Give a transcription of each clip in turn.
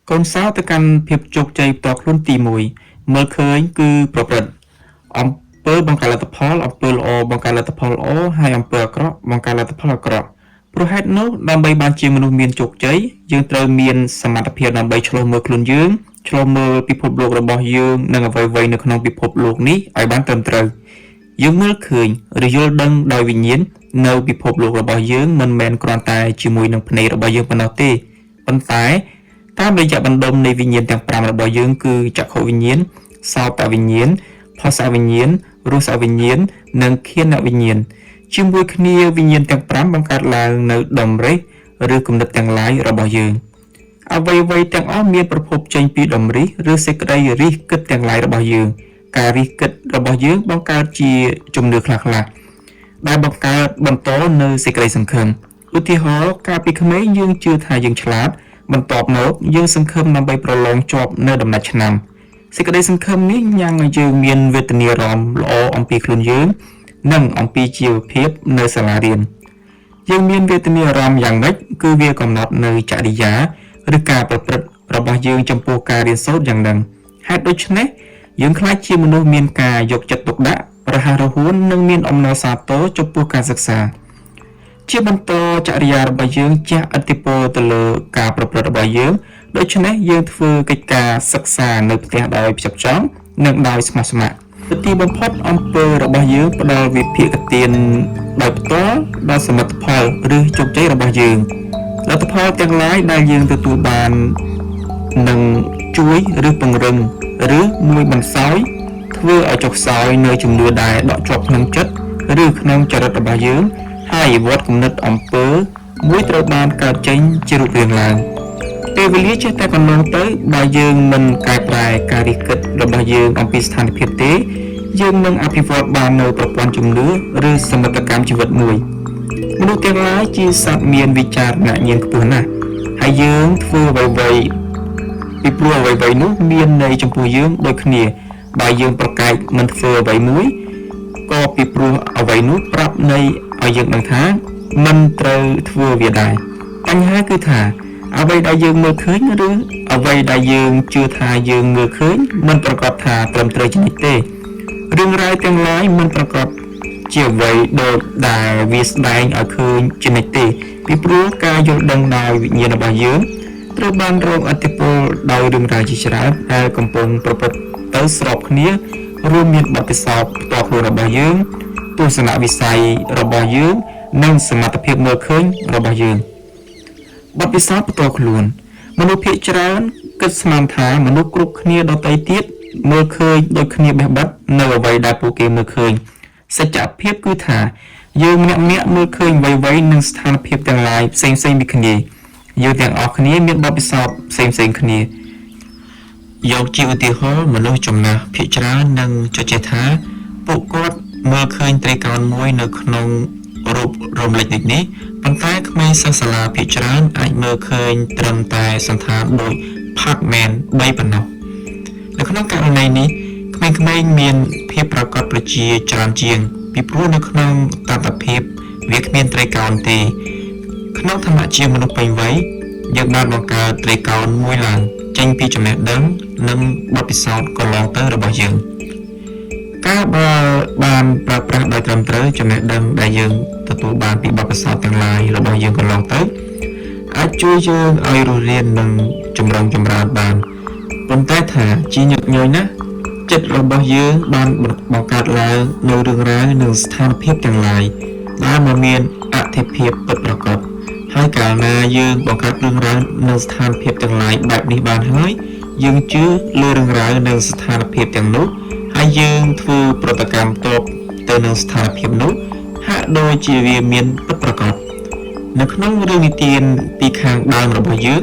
កូនសោទៅកាន់ភាពជោគជ័យផ្ទាល់ខ្លួនទី1មើលឃើញគឺប្រព្រឹត្តអំពើបង្កើតលទ្ធផលអំពើល្អបង្កើតលទ្ធផលល្អហើយអំពើអាក្រក់បង្កើតលទ្ធផលអាក្រក់ព្រោះហេតុនោះដើម្បីបានជាមនុស្សមានជោគជ័យយើងត្រូវមានសមត្ថភាពដើម្បីឆ្លុះមើលខ្លួនយើងឆ្លុះមើលពិភពលោករបស់យើងនិងអ្វីៗនៅក្នុងពិភពលោកនេះឲ្យបានត្រឹមត្រូវយើងមើលឃើញឬយល់ដឹងដោយវិញ្ញាណនៅពិភពលោករបស់យើងមិនមែនគ្រាន់តែជាមួយនឹងភ្នែករបស់យើងប៉ុណ្ណោះទេប៉ុន្តែតាមរយៈបណ្ដុំនៃវិញ្ញាណទាំង5របស់យើងគឺចក្ខុវិញ្ញាណសោតវិញ្ញាណផស្សវិញ្ញាណរសវិញ្ញាណនិងឃានវិញ្ញាណជាមួយគ្នាវិញ្ញាណទាំង5បង្កើតឡើងនៅតម្រេះឬគំនិតទាំងឡាយរបស់យើងអ្វីៗទាំងអស់មានប្រភពចេញពីតម្រិះឬសេចក្តីរិះគិតទាំងឡាយរបស់យើងការរិះគិតរបស់យើងបង្កើតជាជំនឿខ្លះៗដែលបង្កើតបន្តនៅសេចក្តីសង្ឃឹមឧទាហរណ៍កាលពីក្មេងយើងជឿថាយើងឆ្លាតបន្ទាប់មកយើងសង្ឃឹមដើម្បីប្រឡងជាប់នៅដំណាច់ឆ្នាំសេចក្តីសង្ឃឹមនេះញ៉ាំងឲ្យយើងមានវេទនាអារម្មណ៍ល្អអំពីខ្លួនយើងនិងអំពីជីវភាពនៅសាលារៀនយើងមានវេទនាអារម្មណ៍យ៉ាងម៉េចគឺវាកំណត់នៅចរិយាឬការប្រព្រឹត្តរបស់យើងចំពោះការរៀនសូត្រយ៉ាងហ្នឹងហេតុដូច្នេះយើងខ្លាចជាមនុស្សមានការយកចិត្តទុកដាក់រហ័សរហួននិងមានអំណរសាទរចំពោះការសិក្សាជាបន្តចរិយារបស់យើងជះឥទ្ធិពលទៅលើការប្រព្រឹត្តរបស់យើងដូច្នេះយើងធ្វើកិច្ចការសិក្សានៅផ្ទះដោយផ្ចិតផ្ចង់និងដោយស្មោះស្ម័គ្រទីបំផុតអំពើរបស់យើងផ្ដល់វិភាគទានដោយផ្ទាល់ដល់សមិទ្ធផលឬជោគជ័យរបស់យើងលទ្ធផលទាំងឡាយដែលយើងទទួលបាននឹងជួយឬពង្រឹងឬមួយបន្សោយធ្វើឲ្យចុះខ្សោយនៅជំនឿដែលដកជាប់ក្នុងចិត្តឬក្នុងចរិតរបស់យើងហើយវត្តគំនិតអំពើមួយត្រូវបានកើតចេញជារូបរាងឡើងពេលវេលាចេះតែកន្លងទៅបើយើងមិនកែប្រែការរិះគិតរបស់យើងអំពីស្ថានភាពទេយើងនឹងអភិវឌ្ឍបាននៅប្រព័ន្ធជំនឿឬសមិទ្ធកម្មជីវិតមួយមនុស្សទាំងឡាយជាសត្វមានវិចារណញ្ញាណខ្ពស់ណាស់ហើយយើងធ្វើអ្វីៗពីព្រោះអ្វីៗនោះមានន័យចំពោះយើងដូចគ្នាបើយើងប្រកែកមិនធ្វើអ្វីមួយក៏ពីព្រោះអ្វីនោះប្រាប់ន័យឲ្យយើងដឹងថាមិនត្រូវធ្វើវាដែរបញ្ហាគឺថាអ្វីដែលយើងមើលឃើញឬអ្វីដែលយើងជឿថាយើងមើលឃើញមិនប្រកាសថាត្រឹមត្រូវជានិច្ចទេរឿងរ៉ាវទាំងឡាយមិនប្រកាសជាអ្វីដូចដែលវាស្ដែងឲ្យឃើញជានិច្ចទេពីព្រោះការយល់ដឹងដោយវិញ្ញាណរបស់យើងត្រូវបានរងឥទ្ធិពលដោយរឿងរ៉ាវជាច្រើនដែលកំពុងប្រព្រឹត្តទៅស្របគ្នារួមមានបទពិសោធន៍ផ្ទាល់ខ្លួនរបស់យើងទស្សនវិស័យរបស់យើងនិងសមត្ថភាពមើលឃើញរបស់យើងបទពិសោធន៍ផ្ទាល់ខ្លួនមនុស្សភាគច្រើនគិតស្មានថាមនុស្សគ្រប់គ្នាដទៃទៀតមើលឃើញដូចគ្នាបេះបិទនៅអ្វីដែលពួកគេមើលឃើញសច្ចភាពគឺថាយើងម្នាក់ៗមើលឃើញអ្វីៗនឹងស្ថានភាពទាំងឡាយផ្សេងៗពីគ្នាយើងទាំងអស់គ្នាមានបទពិសោធន៍ផ្សេងៗគ្នាយកជាឧទាហរណ៍មនុស្សចំណាស់ភាគច្រើននឹងជឿថាពួកគាត់មើលឃើញត្រីកោណមួយនៅក្នុងរូបរំលេចដូចនេះប៉ុន្តែក្មេងសិស្សសាលាភាគច្រើនអាចមើលឃើញត្រឹមតែសន្តានដូច Pac-Man 3ប៉ុណ្ណោះនៅក្នុងករណីនេះក្មេងៗមានភាពប្រកបប្រជាច្រើនជាងពីព្រោះនៅក្នុងតថភាពវាគ្មានត្រីកោណទេក្នុងឋានៈជាមនុស្សពេញវ័យយើងបានបង្កើតត្រីកោណមួយឡើងចេញពីចំណេះដឹងនិងបទពិសោធន៍កន្លងទៅរបស់យើងការបានប្រើប្រាស់ដោយត្រឹមត្រូវចំណេះដឹងដែលយើងទទួលបានពីបទពិសោធន៍ទាំងឡាយរបស់យើងកន្លងទៅអាចជួយយើងឲ្យរស់រាននិងចម្រុងចម្រើនបានប៉ុន្តែថាជាញឹកញយណាស់ចិត្តរបស់យើងបានបង្កើតឡើងនៅរឿងរ៉ាវនិងស្ថានភាពទាំងឡាយដែលមិនមានអត្ថិភាពពិតប្រាកដហើយកាលណាយើងបង្កើតរឿងរ៉ាវនិងស្ថានភាពទាំងឡាយបែបនេះបានហើយយើងជឿលើរឿងរ៉ាវនិងស្ថានភាពទាំងនោះហើយយើងធ្វើប្រតិកម្មតបទៅនឹងស្ថានភាពនោះហាក់ដូចជាវាមានពិតប្រាកដនៅក្នុងរឿងនិទានពីខាងដើមរបស់យើង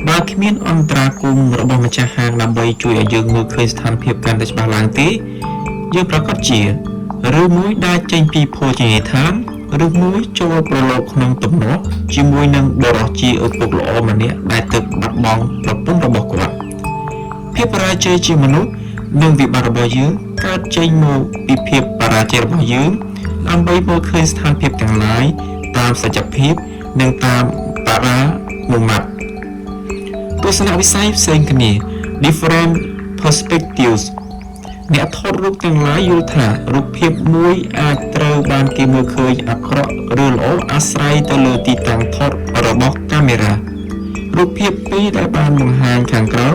បើគ្មានអន្តរាគមន៍របស់ម្ចាស់ហាងដើម្បីជួយឲ្យយើងមើលឃើញស្ថានភាពកាន់តែច្បាស់ឡើងទេយើងប្រកាសជាឬមួយដែលចេញពីភោជនីយដ្ឋានឬមួយចូលប្រឡូកក្នុងទំនាស់ជាមួយនឹងបរិសុទ្ធជាឪពុកល្អម្នាក់ដែលទឹកបាត់បង់ប្រពន្ធរបស់គាត់ភាពបរាជ័យជាមនុស្សនិងវិបត្តិរបស់យើងកើតចេញមកពីភាពបរាជ័យរបស់យើងដើម្បីមើលឃើញស្ថានភាពទាំងឡាយតាមសច្ចភាពនិងតាមតារាមុមាត់ទោ សនវិស័យផ្សេងគ្នា different perspectives អ្នកថតរូបទាំងឡាយយល់ថារូបភាពមួយអាចត្រូវបានគេមើលឃើញអាក្រក់ឬល្អអាស្រ័យទៅលើទីតាំងថតរបស់កាមេរ៉ារូបភាពពីរដែលបានបង្ហាញខាងក្រោម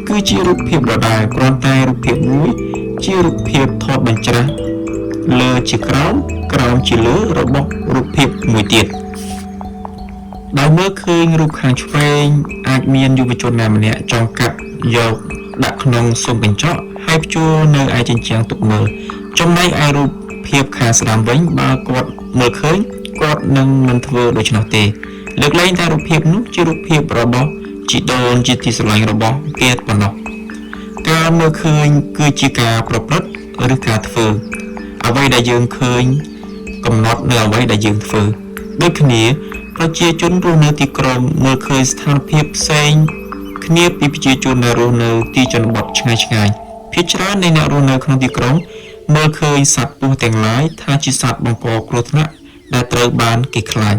គឺជារូបភាពដដែលគ្រាន់តែរូបភាពមួយជារូបភាពថតបញ្ច្រាស់លើជាក្រោមជាលើរបស់រូបភាពមួយទៀតដោយមើលឃើញរូបខាងឆ្វេងអាចមានយុវជនណាម្នាក់ចង់កាត់យកដាក់ក្នុងស៊ុំកញ្ចក់ហើយព្យួរនៅឯជញ្ជាំងទុកមើលចំណែកឯរូបភាពខាងស្ដាំវិញបើគាត់មើលឃើញគាត់នឹងមិនធ្វើដូច្នោះទេលើកលែងតែរូបភាពនោះជារូបភាពរបស់ជីដូនជាទីស្រឡាញ់របស់គេប៉ុណ្ណោះការមើលឃើញគឺជាការប្រព្រឹត្តឬការធ្វើអ្វីដែលយើងឃើញកំណត់នៅអ្វីដែលយើងធ្វើដូចគ្នាប្រជាជនរស់នៅទីក្រុងមើលឃើញស្ថានភាពផ្សេងគ្នាពីប្រជាជនដែលរស់នៅទីជនបទឆ្ងាយៗភាគច្រើននៃអ្នករស់នៅក្នុងទីក្រុងមើលឃើញសត្វពស់ទាំងឡាយថាជាសត្វបង្កគ្រោះថ្នាក់ដែលត្រូវបានគេខ្លាច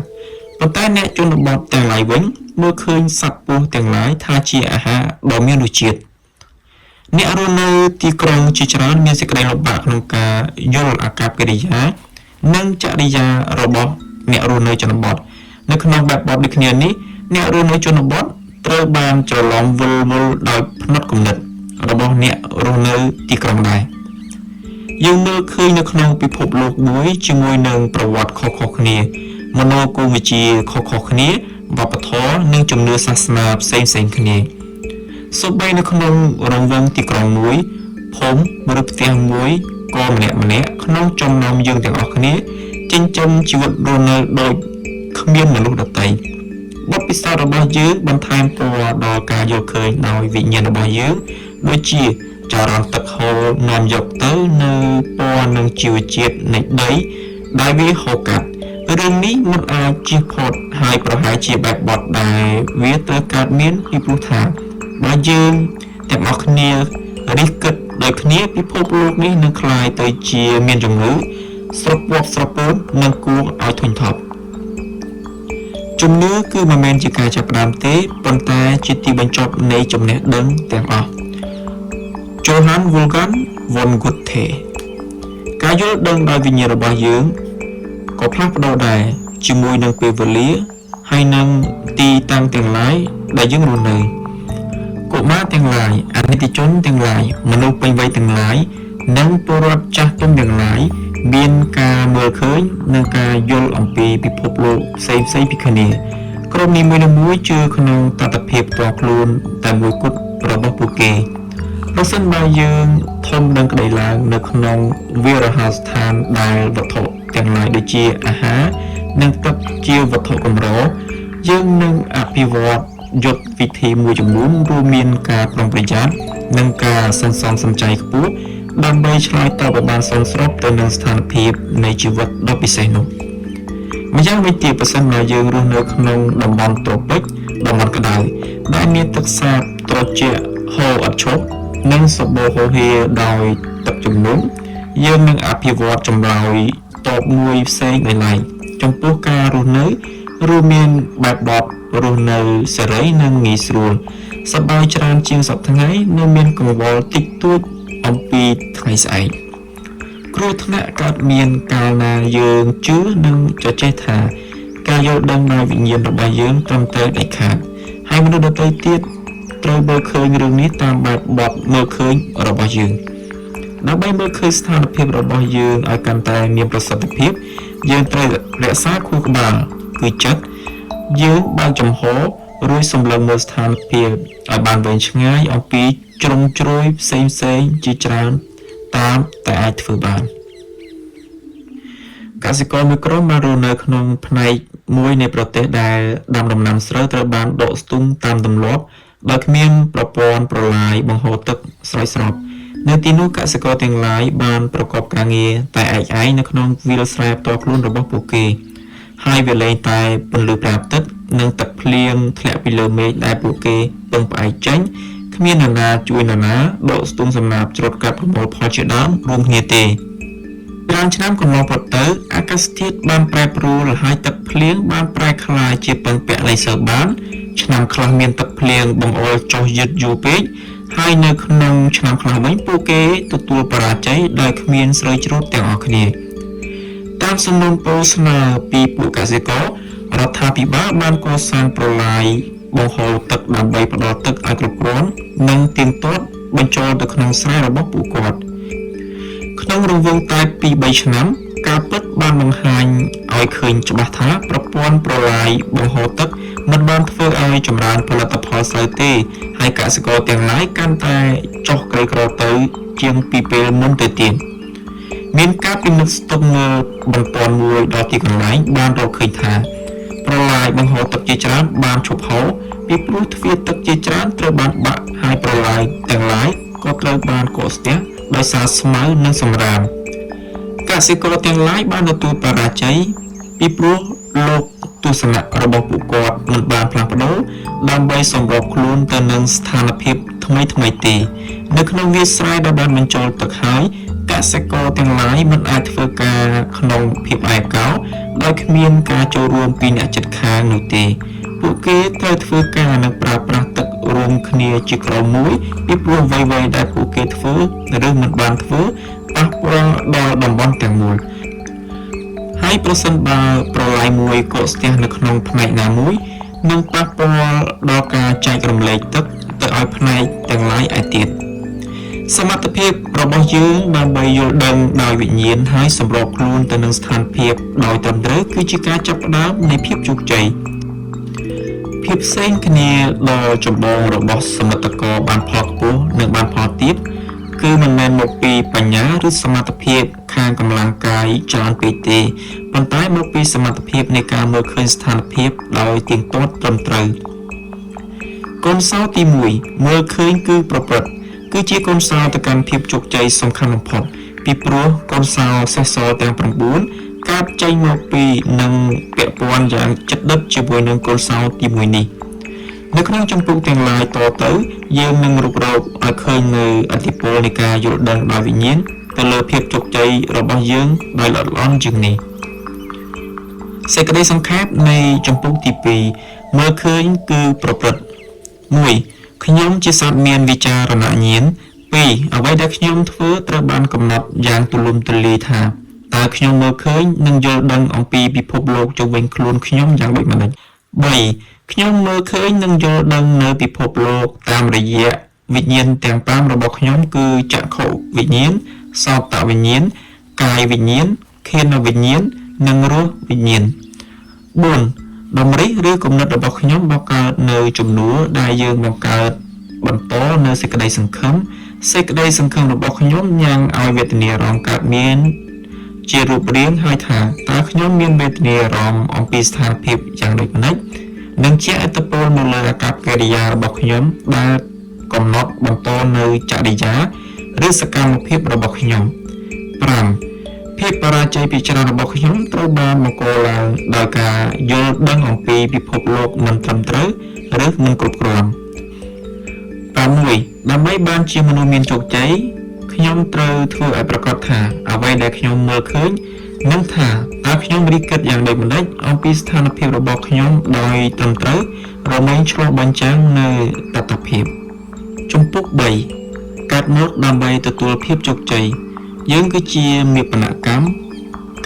ប៉ុន្តែអ្នកជនបទទាំងឡាយវិញមើលឃើញសត្វពស់ទាំងឡាយថាជាអាហារដ៏មានរសជាតិអ្នករស់នៅទីក្រុងជាច្រើនមានសេចក្តីលំបាកក្នុងការយល់អាកប្បកិរិយានិងចរិយារបស់អ្នករស់នៅជនបទនៅក្នុងបែបបទដូចគ្នានេះអ្នករស់នៅជនបទត្រូវបានច្រឡំវិលវល់ដោយផ្នត់គំនិតរបស់អ្នករស់នៅទីក្រុងដែរយើងមើលឃើញនៅក្នុងពិភពលោកមួយជាមួយនឹងប្រវត្តិខុសៗគ្នាមនោគមវិជ្ជាខុសៗគ្នាវប្បធម៌និងជំនឿសាសនាផ្សេងៗគ្នាសូម្បីនៅក្នុងរង្វង់ទីក្រុងមួយភូមិឬផ្ទះមួយក៏ម្នាក់ក្នុងចំណោមយើងទាំងអស់គ្នាចិញ្ចឹមជីវិតរស់នៅដោយគ្មានមនុស្សដទៃបទពិសោធន៍របស់យើងបន្ថែមពណ៌ដល់ការយល់ឃើញដោយវិញ្ញាណរបស់យើងដូចជាចរន្តទឹកហូរនាំយកទៅនៅពណ៌និងជីវជាតិនៃដីដែលវាហូរកាត់រឿងនេះមិនអាចជៀសផុតហើយប្រហែលជាបែបបទដែលវាត្រូវកើតមានពីព្រោះថាបើយើងទាំងអស់គ្នារិះគិតដោយគ្នាពិភពលោកនេះនឹងคล้ายទៅជាមានជំងឺស្រពាប់ស្រពោននិងគួរឲ្យធុញថប់ជំនឿគឺមិនមែនជាការចាប់ផ្ដើមទេប៉ុន្តែជាទីបញ្ចប់នៃចំណេះដឹងទាំងអស់ Johann Wolfgang von Goethe ការយល់ដឹងដោយវិញ្ញាណរបស់យើងក៏ផ្លាស់ប្ដូរដែរជាមួយនឹងពេលវេលាហើយនឹងទីតាំងទាំងឡាយដែលយើងរស់នៅកុមារទាំងឡាយអនិច្ចជនទាំងឡាយមនុស្សពេញវ័យទាំងឡាយនិងពលរដ្ឋចាស់ទុំទាំងឡាយមានការមើលឃើញនិងការយល់អំពីពិភពលោកផ្សេងពីគ្នាក្រុមនីមួយៗជឿក្នុងតថភាពផ្ទាល់ខ្លួនតែមួយគត់របស់ពួកគេប្រសិនបើយើងធំដឹងក្តីឡើងនៅក្នុងវារហស្ថានដែលវត្ថុទាំងឡាយដូចជាអាហារនិងទឹកជាវត្ថុកម្រយើងនឹងអភិវឌ្ឍយុទ្ធវិធីមួយចំនួនរួមមានការប្រុងប្រយ័ត្ននិងការសន្សំសំចៃខ្ពស់ដើម្បីឆ្លើយតបឲ្យបានសមស្របទៅនឹងស្ថានភាពនៃជីវិតដ៏ពិសេសនោះម្យ៉ាងវិញទៀតប្រសិនបើយើងរស់នៅក្នុងតំបន់ត្រូពិកតំបន់ក្តៅដែលមានទឹកសាបត្រជាក់ហូរឥតឈប់និងសម្បូរហូរហៀរដោយទឹកជំនន់យើងនឹងអភិវឌ្ឍចម្លើយតបមួយផ្សេងដោយឡែកចំពោះការរស់នៅរួមមានបែបបទរស់នៅសេរីនិងងាយស្រួលសប្បាយច្រើនជាងសប្តាហ៍ថ្ងៃនិងមានកង្វល់តិចតួចអំពីថ្ងៃស្អែកគ្រោះថ្នាក់កើតមានកាលណាយើងជឿនិងចចេះថាការយល់ដឹងដោយវិញ្ញាណរបស់យើងត្រឹមត្រូវដាច់ខាតហើយមនុស្សដទៃទៀតត្រូវមើលឃើញរឿងនេះតាមបែបបទមើលឃើញរបស់យើងដើម្បីមើលឃើញស្ថានភាពរបស់យើងឲ្យកាន់តែមានប្រសិទ្ធភាពយើងត្រូវរក្សាខួរក្បាលគឺចិត្តយើងបើកចំហរួចសម្លឹងមើលស្ថានភាពឲ្យបានវែងឆ្ងាយអំពីជ្រុងជ្រោយផ្សេងជាច្រើនតាមតែអាចធ្វើបានកសិករមួយក្រុមបានរស់នៅក្នុងផ្នែកមួយនៃប្រទេសដែលដាំដំណាំស្រូវត្រូវបានដកស្ទូងតាមទម្លាប់ដោយគ្មានប្រព័ន្ធប្រឡាយបង្ហូរទឹកស្រោចស្រពនៅទីនោះកសិករទាំងឡាយបានប្រកបការងារតែឯកឯងនៅក្នុងវាលស្រែផ្ទាល់ខ្លួនរបស់ពួកគេហើយវាលែងតែពន្លឺព្រះអាទិត្យនិងទឹកភ្លៀងធ្លាក់ពីលើមេឃដែលពួកគេពឹងផ្អែកចេញគ្មាននរណាជួយនរណាដកស្ទូងសំណាបច្រូតកាត់ប្រមូលផលជាដើមរួមគ្នាទេច្រើនឆ្នាំកន្លងផុតទៅអាកាសធាតុបានប្រែប្រួលហើយទឹកភ្លៀងបានប្រែក្លាយជាពឹងពាក់លេសើបាន ឆ្នាំខ្លះមានទឹកភ្លៀងបង្អុរចុះយឺតយូរពេកហើយនៅក្នុងឆ្នាំខ្លះវិញពួកគេទទួលបរាជ័យដោយគ្មានស្រូវជ្រូតទាំងអស់គ្នាតាមសំណូមពរស្នើពីពួកកសិកររដ្ឋាភិបាលបានកសាងប្រឡាយបង្ហូរទឹកដើម្បីផ្ដល់ទឹកឲ្យគ្រប់គ្រាន់និងទៀងទាត់បញ្ចូលទៅក្នុងស្រែរបស់ពួកគាត់ក្នុងរង្វង់តែពី3ឆ្នាំការពិតបានបង្ហាញឲ្យឃើញច្បាស់ថាប្រព័ន្ធប្រឡាយបង្ហូរទឹកមិនបានធ្វើឲ្យចម្រើនផលិតផលស្រូវទេហើយកសិករទាំងឡាយកាន់តែចុះក្រីក្រទៅជាងពីពេលមុនទៅទៀតមានការពិនិត្យស្ទង់មើលបន្ទាន់មួយដល់ទីកន្លែងបានរកឃើញថាប្រឡាយបង្ហូរទឹកជាច្រើនបានឈប់ហូរពីព្រោះទ្វារទឹកជាច្រើនត្រូវបានបាក់ហើយប្រឡាយទាំងឡាយក៏ត្រូវបានកកស្ទះដោយសារស្មៅនិងសម្រាមកសិករទាំងឡាយបានទទួលបរាជ័យពីព្រោះលោកទស្សនៈរបស់ពួកគាត់មិនបានផ្លាស់ប្ដូរដើម្បីសម្របខ្លួនទៅនឹងស្ថានភាពថ្មីទេនៅក្នុងវាលស្រែដែលបានបញ្ចូលទឹកហើយកសិករទាំងឡាយមិនអាចធ្វើការក្នុងភាពឯកោដោយគ្មានការចូលរួមពីអ្នកជិតខាងនោះទេពួកគេត្រូវធ្វើការនិងប្រើប្រាស់ទឹករួមគ្នាជាក្រុមមួយពីព្រោះអ្វីៗដែលពួកគេធ្វើឬមិនបានធ្វើប៉ះពាល់ដល់តំបន់ទាំងមូលហើយប្រសិនបើប្រឡាយមួយកកស្ទះនៅក្នុងផ្នែកណាមួយនឹងប៉ះពាល់ដល់ការចែករំលែកទឹកទៅឲ្យផ្នែកទាំងឡាយឯទៀតសមត្ថភាពរបស់យើងដើម្បីយល់ដឹងដោយវិញ្ញាណហើយសម្របខ្លួនទៅនឹងស្ថានភាពដោយត្រឹមត្រូវគឺជាការចាប់ផ្ដើមនៃភាពជោគជ័យភាពផ្សេងគ្នាដ៏ចម្បងរបស់សមិទ្ធករបានផលខ្ពស់និងបានផលទាបគឺមិនមែនមកពីបញ្ញាឬសមត្ថភាពខាងកម្លាំងកាយច្រើនពេកទេប៉ុន្តែមកពីសមត្ថភាពនៃការមើលឃើញស្ថានភាពដោយទៀងទាត់ត្រឹមត្រូវកូនសោរទី1មើលឃើញគឺប្រព្រឹត្តគឺជាកូនសោរទៅកាន់ភាពជោគជ័យសំខាន់បំផុតពីព្រោះកូនសោរសេះសល់ទាំង9កើតចេញមកពីនឹងពាក់ព័ន្ធយ៉ាងជិតដិតជាមួយនឹងកូនសោរទី1នេះនៅក្នុងចម្ពោះទាំងឡាយតទៅយើងនឹងរុករកឲ្យឃើញនៅអធិពលនៃការយល់ដឹងដោយវិញ្ញាណទៅលើភាពជោគជ័យរបស់យើងដោយល្អិតល្អន់ជាងនេះសេចក្តីសង្ខេបនៃចម្ពោះទី2មើលឃើញគឺប្រព្រឹត្ត1ខ្ញុំជាសត្វមានវិចារណញ្ញាណ2អ្វីដែលខ្ញុំធ្វើត្រូវបានកំណត់យ៉ាងទូលំទូលាយថាតើខ្ញុំមើលឃើញនិងយល់ដឹងអំពីពិភពលោកជុំវិញខ្លួនខ្ញុំយ៉ាងដូចម្តេច3ខ្ញុំមើលឃើញនិងយល់ដឹងនៅពិភពលោកតាមរយៈវិញ្ញាណទាំង5របស់ខ្ញុំគឺចក្ខុវិញ្ញាណសោតវិញ្ញាណកាយវិញ្ញាណឃានវិញ្ញាណនិងរសវិញ្ញាណ4តម្រិះឬគំនិតរបស់ខ្ញុំបង្កើតនៅជំនួសដែលយើងបង្កើតបន្តនៅសេចក្តីសង្ឃឹមរបស់ខ្ញុំញ៉ាំងឲ្យវេទនាអារម្មណ៍កើតមានជារូបរាងហើយថាតើខ្ញុំមានវេទនាអារម្មណ៍អំពីស្ថានភាពយ៉ាងដូចម្តេចនិងជាឥទ្ធិពលនៅលើអាកប្បកិរិយារបស់ខ្ញុំដែលកំណត់បន្តនៅចរិយាឬសកម្មភាពរបស់ខ្ញុំ5ភាពបរាជ័យពិចារណារបស់ខ្ញុំត្រូវបានបង្កឡើងដោយការយល់ដឹងអំពីពិភពលោកមិនត្រឹមត្រូវឬមិនគ្រប់គ្រាន់6ដើម្បីបានជាមនុស្សមានជោគជ័យខ្ញុំត្រូវធ្វើឲ្យប្រកាសថាអ្វីដែលខ្ញុំមើលឃើញនិងថាតើខ្ញុំរីកគិតយ៉ាងដូចម្តេចអំពីស្ថានភាពរបស់ខ្ញុំដោយត្រឹមត្រូវរមែងឆ្លុះបញ្ចាំងនៅតថភាពជំពូក3កាត់ម៉ូតដើម្បីទទួលភាពជោគជ័យយើងគឺជាមេបនកម្ម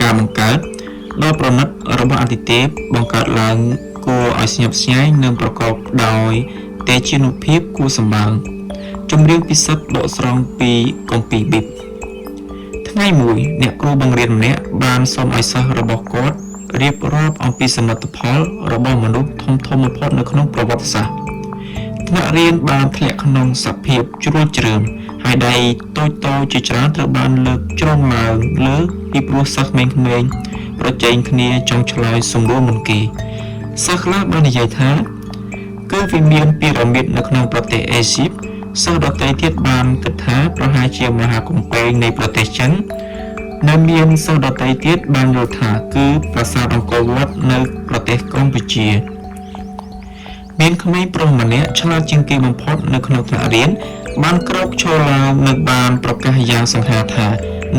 ការបង្កើតដ៏ប្រណិតរបស់អតិទេពបង្កើតឡើងគួរឲ្យស្ញប់ស្ញែងនិងប្រកបដោយទេជានុភាពគួរសម្បើមចម្រៀងពិសិដ្ឋដកស្រង់ពីគម្ពីរប៊ីបថ្ងៃមួយអ្នកគ្រូបង្រៀនម្នាក់បានសុំឲ្យសិស្សរបស់គាត់រៀបរាប់អំពីសមិទ្ធផលរបស់មនុស្សធំបំផុតនៅក្នុងប្រវត្តិសាស្ត្រថ្នាក់រៀនបានធ្លាក់ក្នុងសភាពជ្រួលជ្រើមហើយដៃតូចៗជាច្រើនត្រូវបានលើកជ្រុងឡើងលើពីព្រោះសិស្សក្មេងៗប្រជែងគ្នាចង់ឆ្លើយសំណួរមុនគេសិស្សខ្លះបាននិយាយថាគឺវាមានពីរ៉ាមីតនៅក្នុងប្រទេសអេស៊ីបសិស្សដទៃទៀតបានគិតថាប្រហែលជាមហាកំពែងនៃប្រទេសចិននៅមានសិស្សដទៃទៀតបានយល់ថាគឺប្រាសាទអង្គរវត្តនៅប្រទេសកម្ពុជាមានក្មេងប្រុសម្នាក់ឆ្លាតជាងគេបំផុតនៅក្នុងថ្នាក់រៀនបានក្រោកឈរឡើងនិងបានប្រកាសយ៉ាងសង្ហាថា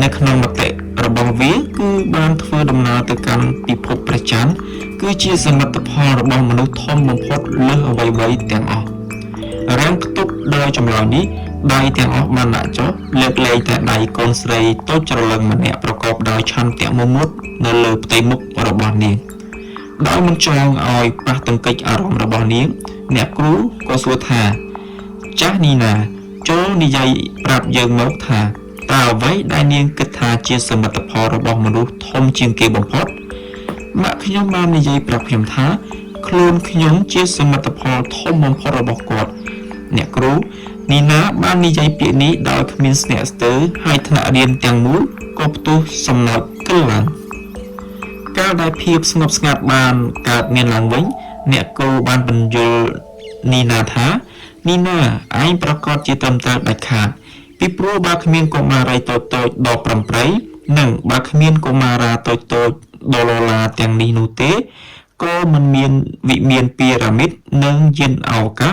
នៅក្នុងមតិ របស់វាគឺបានធ្វើដំណើរទៅកាន់ពិភពព្រះច័ន្ទគឺជាសមិទ្ធផលរបស់មនុស្សធំបំផុតលើសអ្វីៗទាំងអស់រាំងខ្ទប់ដោយចម្លើយនេះដៃទាំងអស់បានដាក់ចុះលើកលែងតែដៃកូនស្រីតូចច្រឡឹងម្នាក់ប្រកបដោយឆន្ទៈមុមុតនៅលើផ្ទៃមុខរបស់នាងដោយមិនចង់ឲ្យប៉ះទង្គិចអារម្មណ៍របស់នាងអ្នកគ្រូក៏សួរថាចាស់នីណាចូលនិយាយប្រាប់យើងមកថាតើអ្វីដែលនាងគិតថាជាសមិទ្ធផលរបស់មនុស្សធំជាងគេបំផុតម៉ាក់ខ្ញុំបាននិយាយប្រាប់ខ្ញុំថាខ្លួនខ្ញុំជាសមិទ្ធផលធំបំផុតរបស់គាត់អ្នកគ្រូនីណាបាននិយាយពាក្យនេះដោយគ្មានស្នាក់ស្ទើរហើយថ្នាក់រៀនទាំងមូលក៏ផ្ទុះសំណើចគិលឡើងកាលដែលភាពស្ងប់ស្ងាត់បានកើតមានឡើងវិញអ្នកគ្រូបានបញ្យល់នីណាថានីណាឯងប្រកាសជាត្រឹមត្រូវដាច់ខាតពីព្រោះបើគ្មានកុមារីតូចៗដល់ប្រំប្រៃនិងបើគ្មានកុមារាតូចៗដល់ឡឡាទាំងនេះនោះទេក៏មិនមានវិមានពីរ៉ាមីតនិងយានអវកាស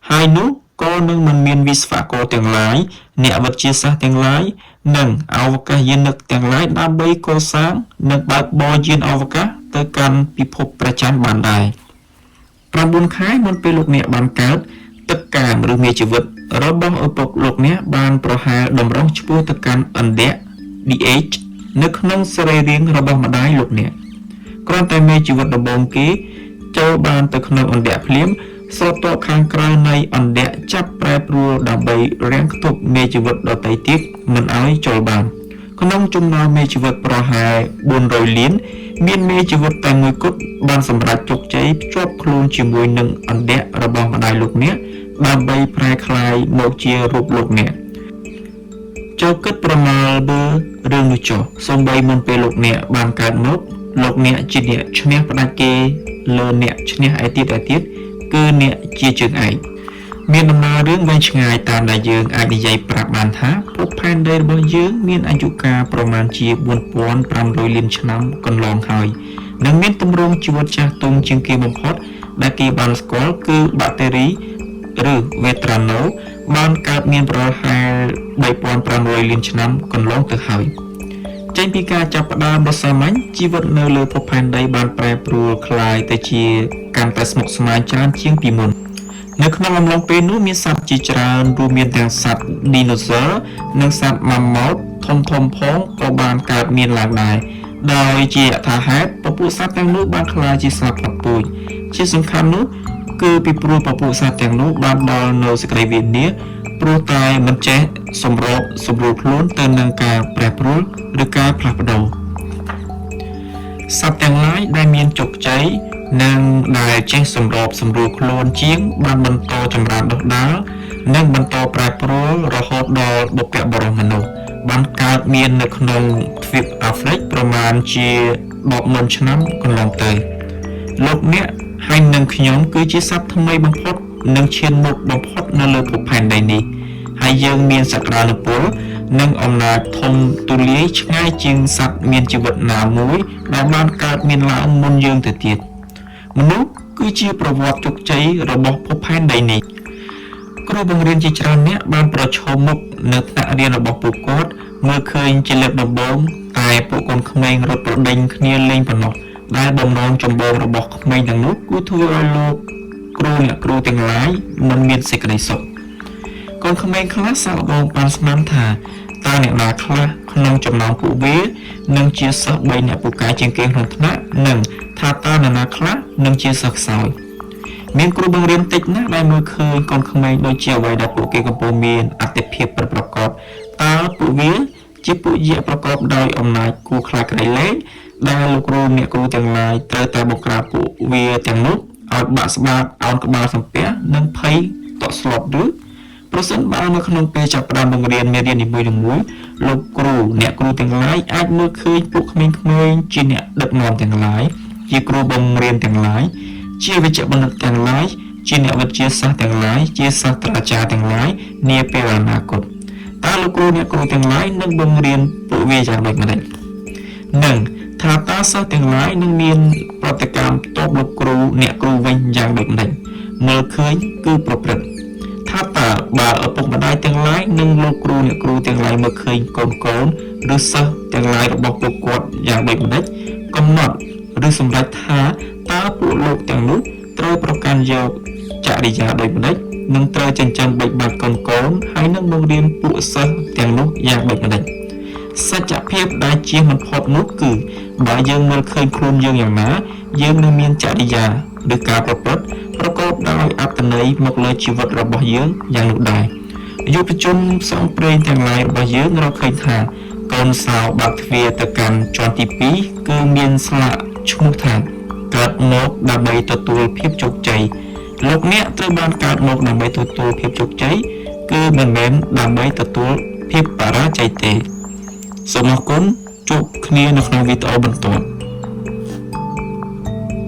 ហើយនោះក៏នឹងមិនមានវិស្វករទាំងឡាយអ្នកវិទ្យាសាស្ត្រទាំងឡាយនិងអវកាសយានិកទាំងឡាយដើម្បីកសាងនិងបើកបរយានអវកាសទៅកាន់ពិភពព្រះច័ន្ទបានដែរ9ខែមុនពេលលោកអ្នកបានកើតទឹកកាមឬមេជីវិតរបស់ឪពុកលោកអ្នកបានប្រហែលតម្រង់ឆ្ពោះទៅកាន់ឥណ្ឌា DH នៅក្នុងសរីរាង្គរបស់ម្ដាយលោកអ្នកគ្រាន់តែមេជីវិតដំបូងគេចូលបានទៅក្នុងឥណ្ឌាភ្លាមស្រទាប់ខាងក្រៅនៃឥណ្ឌាចាប់ប្រែប្រួលដើម្បីរាំងខ្ទប់មេជីវិតដទៃទៀតមិនឲ្យចូលបានក្នុងចំណោមមេជីវិតប្រហែល400លានមានមេជីវិតតែមួយគត់បានសម្រេចជោគជ័យភ្ជាប់ខ្លួនជាមួយនឹងឥណ្ឌារបស់ម្ដាយលោកអ្នកដើម្បីប្រែក្លាយមកជារូបលោកអ្នកចូលគិតប្រមាលមើលរឿងនោះចុះសូម្បីមុនពេលលោកអ្នកបានកើតមកលោកអ្នកជាអ្នកឈ្នះផ្ដាច់គេលើអ្នកឈ្នះឯទៀតគឺអ្នកជាជើងឯកមានដំណើររឿងវែងឆ្ងាយតាមដែលយើងអាចនិយាយប្រាប់បានថាភពផែនដីរបស់យើងមានអាយុកាលប្រមាណជា4500លានឆ្នាំកន្លងហើយនិងមានទម្រង់ជីវិតចាស់ទុំជាងគេបំផុតដែលគេបានស្គាល់គឺបាក់តេរីឬវេត្រាណូបានកើតមានប្រហែល3500លានឆ្នាំកន្លងទៅហើយចេញពីការចាប់ផ្ដើមដ៏សាមញ្ញជីវិតនៅលើភពផែនដីបានប្រែប្រួលคล้ายទៅជាកាន់តែស្មុគស្មាញច្រើនជាងពីមុននៅក្នុងអំឡុងពេលនោះមានសត្វជាច្រើនរួមមានទាំងសត្វឌីណូស័រនិងសត្វម៉ាម៉ូតធំផងក៏បានកើតមានឡើងដែរដោយជាយថាហេតុពពួកសត្វទាំងនោះបានក្លាយជាសត្វផ្លាត់ពូជជាសំខាន់នោះគឺពីព្រោះពពួកសត្វទាំងនោះបានដល់នៅសេចក្តីវិនាសព្រោះតែមិនចេះសម្របសម្រួលខ្លួនទៅនឹងការប្រែប្រួលឬការផ្លាស់ប្ដូរសត្វទាំងឡាយដែលមានជោគជ័យនិងដែលចេះសម្របសម្រួលខ្លួនជាងបានបន្តចម្រើនដុះដាលនិងបន្តប្រែប្រួលរហូតដល់បុព្វបុរសមនុស្សបានកើតមាននៅក្នុងទ្វីបអាហ្វ្រិកប្រមាណជា10,000ឆ្នាំកន្លងទៅលោកអ្នកហើយនិងខ្ញុំគឺជាសត្វថ្មីបំផុតនិងឈានមុខបំផុតនៅលើភពផែនដីនេះហើយយើងមានសក្តានុពលនិងអំណាចធំទូលាយឆ្ងាយជាងសត្វមានជីវិតណាមួយដែលបានកើតមានឡើងមុនយើងទៅទៀតមនុស្សគឺជាប្រវត្តិជោគជ័យរបស់ភពផែនដីនេះគ្រូបង្រៀនជាច្រើនអ្នកបានប្រឈមមុខនៅថ្នាក់រៀនរបស់ពួកគាត់មើលឃើញជាលើកដំបូងតែពួកកូនក្មេងរត់ប្រដេញគ្នាលេងប៉ុណ្ណោះដែលបំណងចម្បងរបស់ក្មេងទាំងនោះគឺធ្វើឲ្យលោកគ្រូអ្នកគ្រូទាំងឡាយមិនមានសេចក្តីសុខកូនក្មេងខ្លះសាកល្បងបានស្មានថាតើអ្នកណាខ្លះក្នុងចំណោមពួកវានឹងជាសិស្ស3អ្នកពូកែជាងគេក្នុងថ្នាក់និងថាតើអ្នកណាខ្លះនឹងជាសិស្សខ្សោយមានគ្រូបង្រៀនតិចណាស់ដែលមើលឃើញកូនក្មេងដូចជាអ្វីដែលពួកគេកំពុងមានអត្ថភាពប្រកបតើពួកវាជាពួកយក្សប្រកបដោយអំណាចគួរខ្លាចក្តីលែងដែលលោកគ្រូអ្នកគ្រូទាំងឡាយត្រូវតែបង្ក្រាបពួកវាទាំងនោះឲ្យបាក់ស្បាតអោនក្បាលសំពះនិងភ័យតក់ស្លុតឬប្រសិនបើនៅក្នុងពេលចាប់ផ្ដើមបង្រៀនមេរៀននីមួយៗលោកគ្រូអ្នកគ្រូទាំងឡាយអាចមើលឃើញពួកក្មេងៗជាអ្នកដឹកនាំទាំងឡាយជាគ្រូបង្រៀនទាំងឡាយជាវិជ្ជបណ្ឌិតទាំងឡាយជាអ្នកវិទ្យាសាស្ត្រទាំងឡាយជាសាស្ត្រាចារ្យទាំងឡាយនាពេលអនាគតតើលោកគ្រូអ្នកគ្រូទាំងឡាយនឹងបង្រៀនពួកវាយ៉ាងដូចម្តេចនិងថាតើសិស្សទាំងឡាយនឹងមានប្រតិកម្មតបលោកគ្រូអ្នកគ្រូវិញយ៉ាងដូចម្តេចមើលឃើញគឺប្រព្រឹត្តថាតើបើឪពុកម្ដាយទាំងឡាយនិងលោកគ្រូអ្នកគ្រូទាំងឡាយមើលឃើញកូន ឬសិស្សទាំងឡាយរបស់ពួកគាត់យ៉ាងដូចម្តេចកំណត់ឬសម្រេចថាតើពួកលោកទាំងនោះត្រូវប្រកាន់យកចរិយាដូចម្តេចនិងត្រូវចិញ្ចឹមបីបាច់កូនហើយនឹងបង្រៀនពួកសិស្សទាំងនោះយ៉ាងដូចម្តេចសច្ចភាពដែលជាមិនផុតនោះគឺបើយើងមើលឃើញខ្លួនយើងយ៉ាងណាយើងនឹងមានចរិយាឬការប្រព្រឹត្តប្រកបដោយអត្ថន័យមកលើជីវិតរបស់យើងយ៉ាងនោះដែរយុវជនផ្សងព្រេងទាំងឡាយរបស់យើងរកឃើញថាកូនសោបើកទ្វារទៅកាន់ជាន់ទី2គឺមានស្លាកឈ្មោះថាកើតមកដើម្បីទទួលភាពជោគជ័យលោកអ្នកត្រូវបានកើតមកដើម្បីទទួលភាពជោគជ័យគឺមិនមែនដើម្បីទទួលភាពបរាជ័យទេសូមអរគុណជួបគ្នានៅក្នុងវីដេអូបន្ទាប់